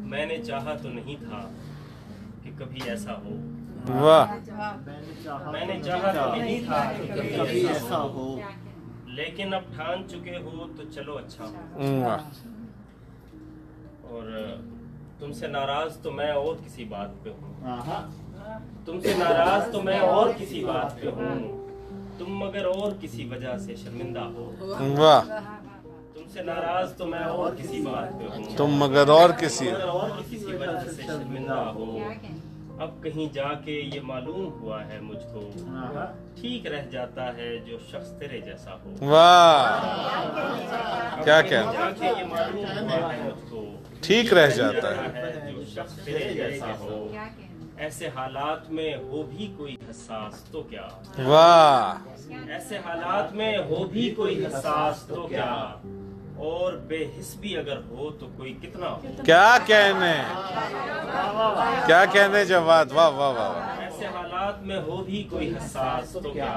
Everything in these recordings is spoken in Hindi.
मैंने चाहा तो नहीं था कि कभी ऐसा हो। वाह। मैंने चाहा तो नहीं था कि कभी ऐसा हो, लेकिन अब ठान चुके हो तो चलो अच्छा हो। वाह। और तुमसे नाराज तो मैं और किसी बात पे हूँ। आहा, तुमसे नाराज तो मैं और किसी बात पे हूँ। तुम मगर और किसी वजह से शर्मिंदा हो। वाह। तुमसे नाराज तो मैं और किसी बात पे हूँ। तुम मगर और किसी और किसी वजह से शर्मिंदा हो। अब कहीं जाके ये मालूम हुआ है मुझको, आहा, ठीक रह जाता है जो शख्स तेरे जैसा हो। वाह। क्या कहीं कहना, जाके ये मालूम हुआ है मुझको, ठीक रह जाता है। जो शख्स तेरे जैसा हो। ऐसे हालात में हो भी कोई हसास तो क्या, वाह। ऐसे हालात में हो भी कोई हसास तो क्या, और बेहिस भी अगर हो तो कोई कितना हो। क्या कहने, क्या कहने जवाब। वाह वाह वाह। ऐसे हालात में हो भी कोई हसास तो क्या,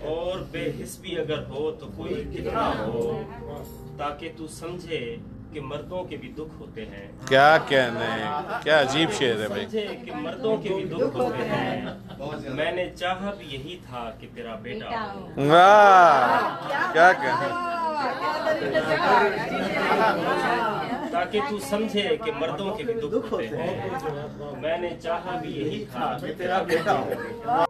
और बेहिस भी अगर हो तो कोई कितना हो, ताकि तू समझे कि मर्दों के भी दुख होते हैं। क्या कहने, क्या अजीब शेर है भाई। समझे कि मर्दों के भी दुख होते हैं। मैंने चाहा भी यही था कि तेरा बेटा हो। वाह। क्या कहने, ताकि तू समझे कि मर्दों के भी दुख होते हैं। मैंने चाहा भी यही था कि तेरा बेटा हो।